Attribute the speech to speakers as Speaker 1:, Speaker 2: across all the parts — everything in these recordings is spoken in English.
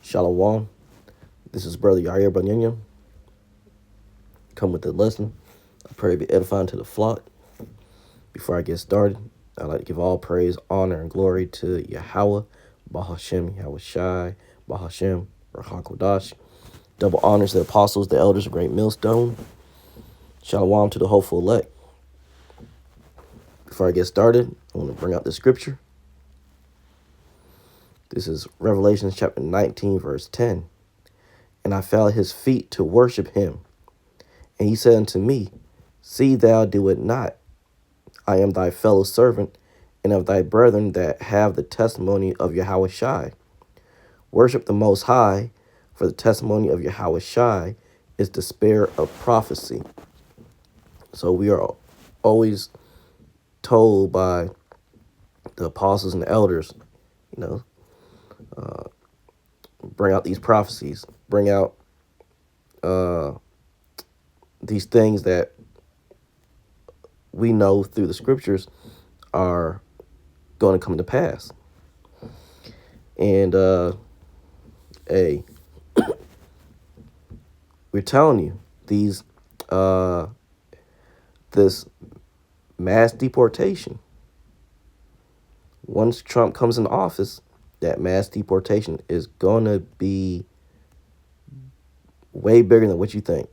Speaker 1: Shalom. This is Brother Yair Banyanya. Come with the lesson. I pray to be edifying to the flock. Before I get started, I'd like to give all praise, honor, and glory to Yahweh, Bahashem, Yahweh Shai, Bahashem, Rahakodash. Double honors to the apostles, the elders of Great Millstone. Shalom to the hopeful elect. Before I get started, I want to bring out the scripture. This is Revelation chapter 19, verse 10. And I fell at his feet to worship him. And he said unto me, See thou do it not. I am thy fellow servant, and of thy brethren that have the testimony of Yahweh Shai. Worship the Most High, for the testimony of Yahweh Shai is the spirit of prophecy. So we are always told by the apostles and the elders, bring out these prophecies, bring out these things that we know through the scriptures are going to come to pass. And we're telling you these this mass deportation. Once Trump comes in office, that mass deportation is going to be way bigger than what you think.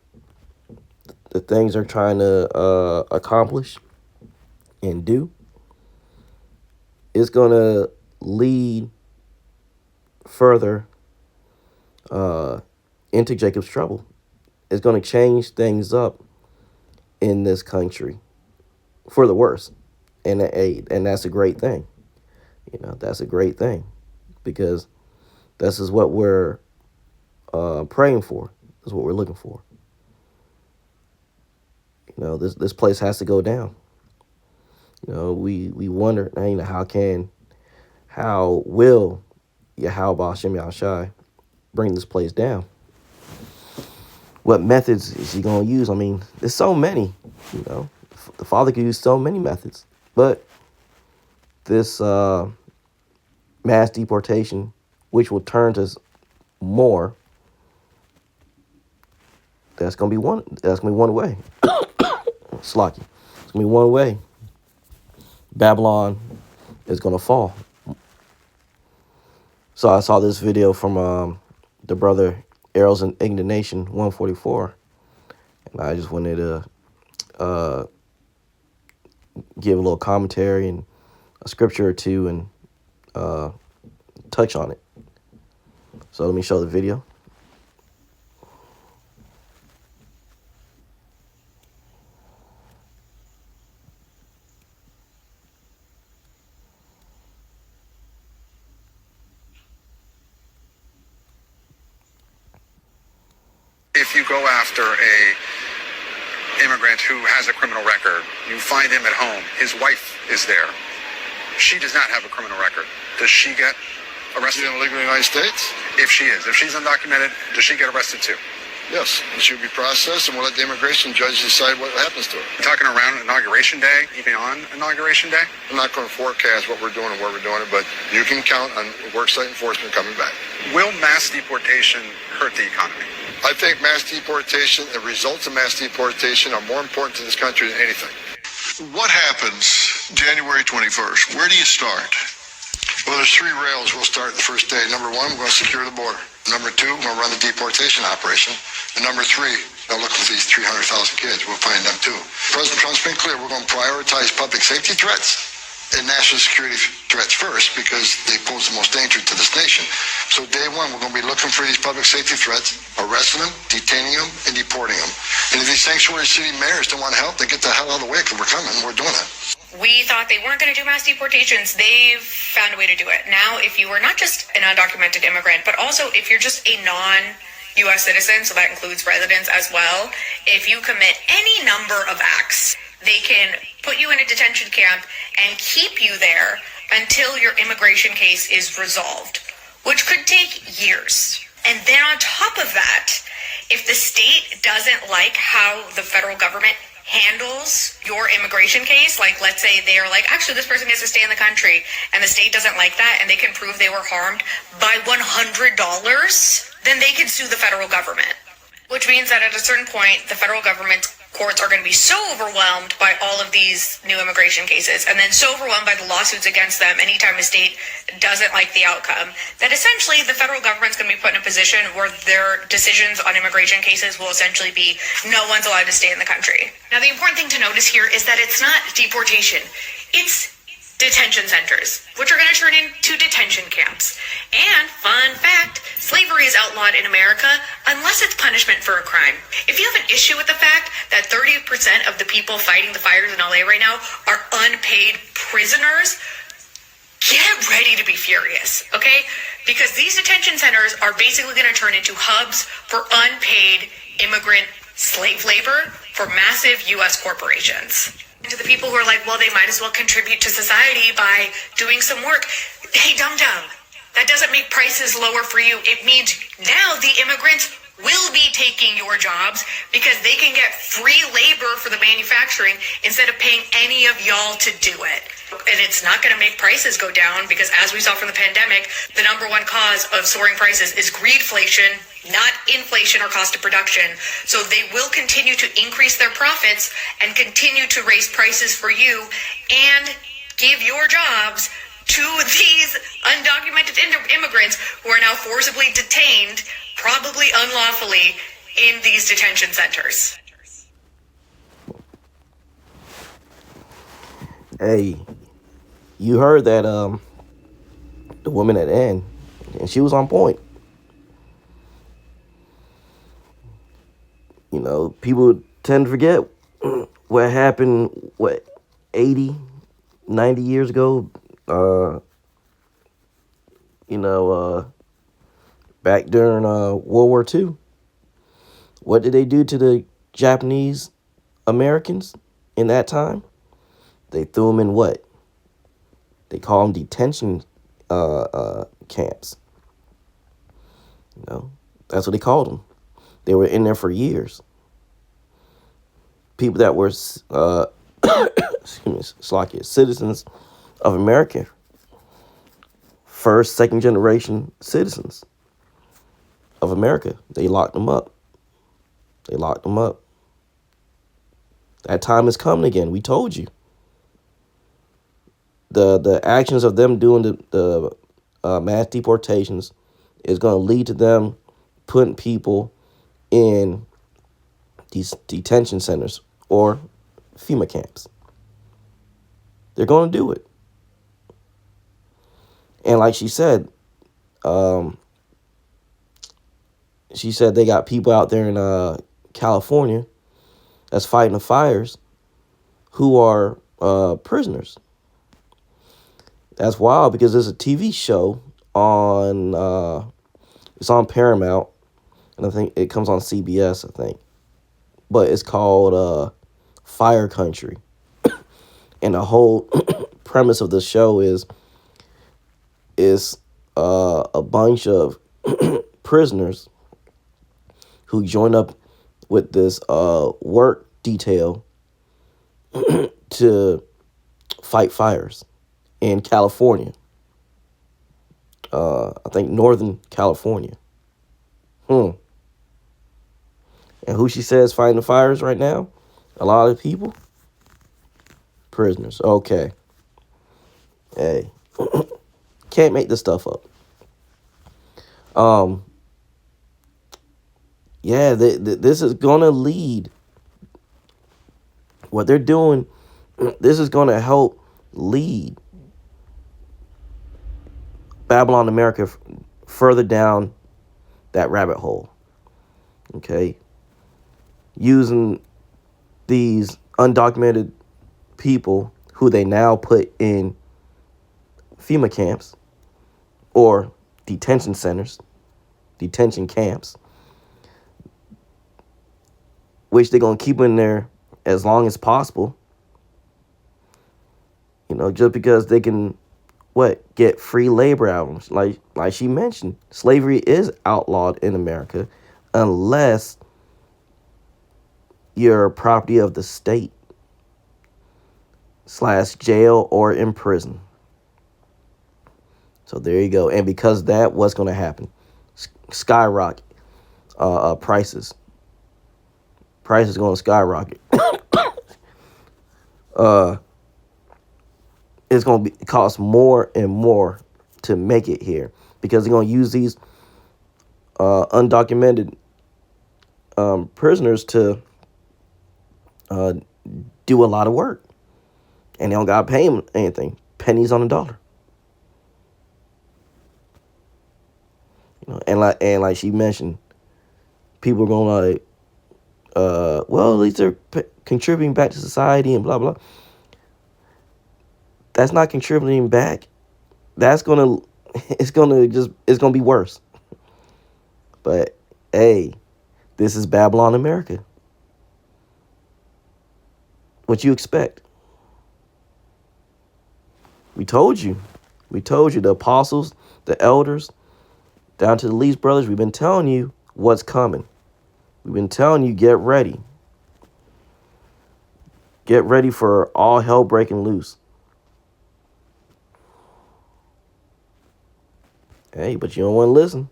Speaker 1: The things they're trying to accomplish and do is going to lead further into Jacob's trouble. It's going to change things up in this country for the worse, and that's a great thing. That's a great thing, because this is what we're praying for. This is what we're looking for. This place has to go down. We wonder, how will Yahweh Hashem Yahshai bring this place down? What methods is he going to use? There's so many. The Father could use so many methods, but this mass deportation, which will turn to more, that's gonna be one way. Slocky. It's gonna be one way. Babylon is gonna fall. So I saw this video from the brother Arrows and Indignation 144, and I just wanted to give a little commentary and a scripture or two and touch on it. So let me show the video.
Speaker 2: If you go after a immigrant who has a criminal record, you find him at home, his wife is there. She does not have a criminal record. Does she get arrested?
Speaker 3: Illegally in the United States?
Speaker 2: If she's undocumented, does she get arrested too?
Speaker 3: Yes, she will be processed, and we'll let the immigration judge decide what happens to her.
Speaker 2: We're talking around Inauguration Day, even on Inauguration Day?
Speaker 3: I'm not going to forecast what we're doing and where we're doing it, but you can count on worksite enforcement coming back.
Speaker 2: Will mass deportation hurt the economy?
Speaker 3: I think mass deportation and results of mass deportation are more important to this country than anything.
Speaker 4: What happens January 21st? Where do you start?
Speaker 3: Well, there's three rails we'll start the first day. Number one, we're going to secure the border. Number two, we're going to run the deportation operation. And number three, they'll look for these 300,000 kids. We'll find them too. President Trump's been clear. We're going to prioritize public safety threats and national security threats first, because they pose the most danger to this nation. So day one, we're going to be looking for these public safety threats, arresting them, detaining them, and deporting them. And if these sanctuary city mayors don't want to help, they get the hell out of the way, because we're coming. We're doing it.
Speaker 5: We thought they weren't going to do mass deportations. They've found a way to do it. Now, if you are not just an undocumented immigrant, but also if you're just a non-U.S. citizen, so that includes residents as well, if you commit any number of acts, they can put you in a detention camp and keep you there until your immigration case is resolved, which could take years. And then on top of that, if the state doesn't like how the federal government handles your immigration case, like let's say they're like, actually this person gets to stay in the country, and the state doesn't like that, and they can prove they were harmed by $100, then they can sue the federal government. Which means that at a certain point, the federal government courts are going to be so overwhelmed by all of these new immigration cases, and then so overwhelmed by the lawsuits against them anytime a state doesn't like the outcome, that essentially the federal government's going to be put in a position where their decisions on immigration cases will essentially be no one's allowed to stay in the country. Now, the important thing to notice here is that it's not deportation. It's detention centers, which are going to turn into detention camps. And fun fact, slavery is outlawed in America unless it's punishment for a crime. If you have an issue with the fact that 30% of the people fighting the fires in LA right now are unpaid prisoners, get ready to be furious, okay? Because these detention centers are basically going to turn into hubs for unpaid immigrant slave labor for massive U.S. corporations. To the people who are like, well, they might as well contribute to society by doing some work. Hey, dum-dum, that doesn't make prices lower for you. It means now the immigrants will be taking your jobs because they can get free labor for the manufacturing instead of paying any of y'all to do it. And it's not going to make prices go down because, as we saw from the pandemic, the number one cause of soaring prices is greedflation, not inflation or cost of production. So they will continue to increase their profits and continue to raise prices for you and give your jobs to these undocumented immigrants who are now forcibly detained, probably unlawfully, in these detention centers.
Speaker 1: Hey, you heard that the woman at the end, and she was on point. You know, people tend to forget what happened, 80, 90 years ago, back during World War II. What did they do to the Japanese Americans in that time? They threw them in what? They call them detention camps. You know, that's what they called them. They were in there for years. People that were, citizens of America, first, second generation citizens of America, they locked them up. They locked them up. That time is coming again. We told you. The actions of them doing the mass deportations is going to lead to them putting people in these detention centers or FEMA camps. They're going to do it. And like she said they got people out there in California that's fighting the fires who are prisoners. That's wild because there's a TV show on, it's on Paramount, and I think it comes on CBS, I think. But it's called Fire Country. And the whole premise of the show is a bunch of prisoners who join up with this work detail to fight fires in California. I think Northern California. And who she says fighting the fires right now? A lot of people? Prisoners. Okay. Hey. Can't make this stuff up. This is going to lead. What they're doing, this is going to help lead Babylon America further down that rabbit hole. Okay? Using these undocumented people who they now put in FEMA camps or detention centers, detention camps, which they're going to keep in there as long as possible. You know, just because they can, get free labor out of them. Like she mentioned, slavery is outlawed in America unless you're property of the state / jail or in prison. So there you go. And because of that, what's going to happen? Skyrocket prices. Prices going to skyrocket. It's going to cost more and more to make it here because they're going to use these undocumented prisoners to do a lot of work, and they don't got to pay them anything. Pennies on the dollar. You know, and like she mentioned, people are going well, at least they're contributing back to society and blah blah. That's not contributing back. It's gonna be worse. But hey, this is Babylon America. What you expect? We told you. The apostles, the elders, down to the least brothers, we've been telling you what's coming. We've been telling you, get ready. Get ready for all hell breaking loose. Hey, but you don't want to listen.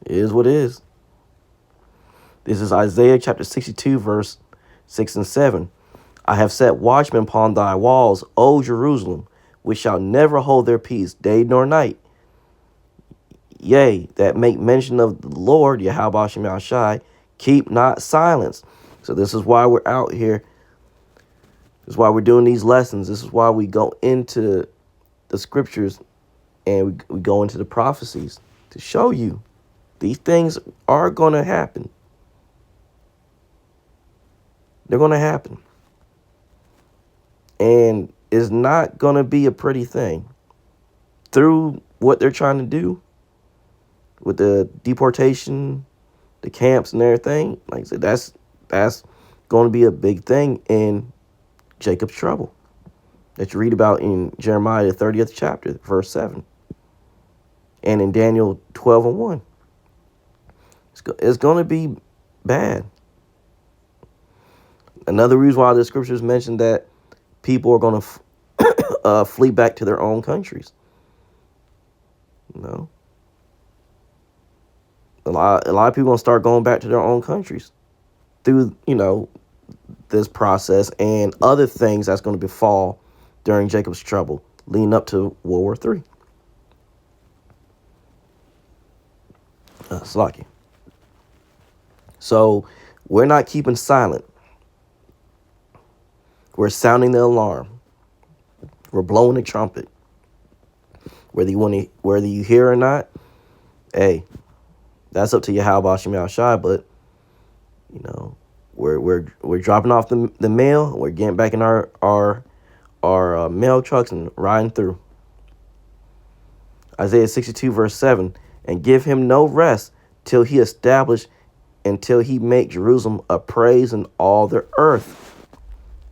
Speaker 1: It is what it is. This is Isaiah chapter 62, verse 6 and 7. I have set watchmen upon thy walls, O Jerusalem, which shall never hold their peace, day nor night. Yea, that make mention of the Lord, Yahweh Shem Shai, keep not silence. So this is why we're out here. This is why we're doing these lessons. This is why we go into the scriptures and we go into the prophecies to show you these things are going to happen. They're going to happen. And it's not going to be a pretty thing. Through what they're trying to do with the deportation, the camps and everything, like I said, that's going to be a big thing in Jacob's trouble that you read about in Jeremiah, the 30th chapter, verse 7. And in Daniel 12 and 1. It's going to be bad. Another reason why the scriptures mention that people are going to flee back to their own countries. You know? A lot of people going to start going back to their own countries through, this process and other things that's going to befall during Jacob's trouble leading up to World War III. Slaki. So we're not keeping silent. We're sounding the alarm. We're blowing the trumpet. Whether you hear or not, hey, that's up to Yahweh Shem Shai. But we're dropping off the mail. We're getting back in our mail trucks and riding through. Isaiah 62 verse 7, and give him no rest till he make Jerusalem a praise in all the earth.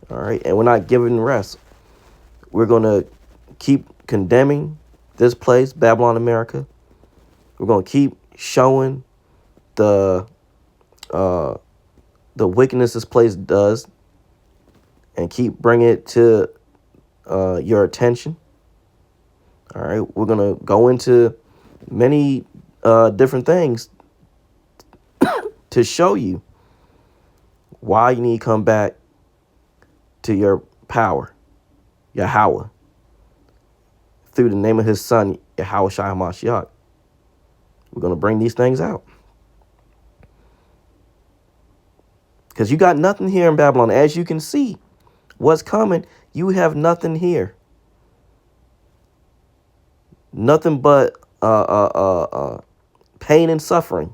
Speaker 1: All right, and we're not giving rest. We're going to keep condemning this place, Babylon, America. We're going to keep showing the wickedness this place does and keep bringing it to your attention. All right, we're going to go into many different things to show you why you need to come back to your power, Yahweh, through the name of his son, Yahweh Shai HaMashiach. We're going to bring these things out. Because you got nothing here in Babylon. As you can see, what's coming, you have nothing here. Nothing but pain and suffering.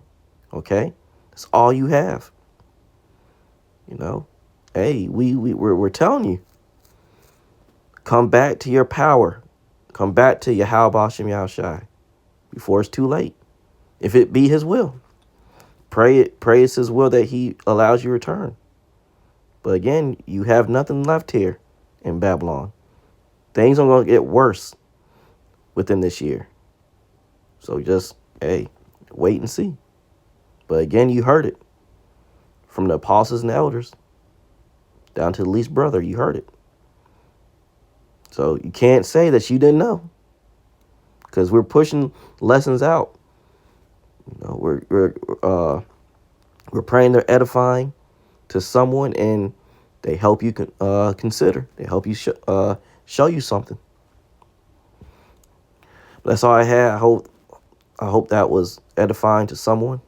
Speaker 1: Okay? That's all you have. Hey, we're telling you. Come back to your power. Come back to Yahweh Shem Yahushai before it's too late. If it be his will. Pray it's his will that he allows you to return. But again, you have nothing left here in Babylon. Things are going to get worse within this year. So just, hey, wait and see. But again, you heard it from the apostles and elders. down to the least brother. You heard it. So you can't say that you didn't know, because we're pushing lessons out. You know, we're praying they're edifying to someone, and they help you consider. They help you show you something. That's all I had. I hope that was edifying to someone.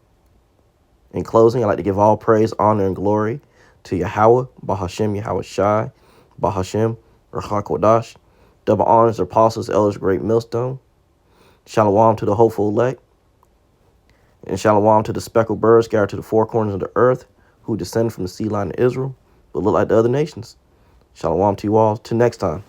Speaker 1: In closing, I'd like to give all praise, honor, and glory to Yahweh, Bahashem, Yahweh Shai, Bahashem, Ruach HaKodesh. Double honors to apostles, elders, great millstone. Shalom to the hopeful elect. And shalom to the speckled birds scattered to the four corners of the earth, who descend from the sea line of Israel, but look like the other nations. Shalom to you all. Till next time.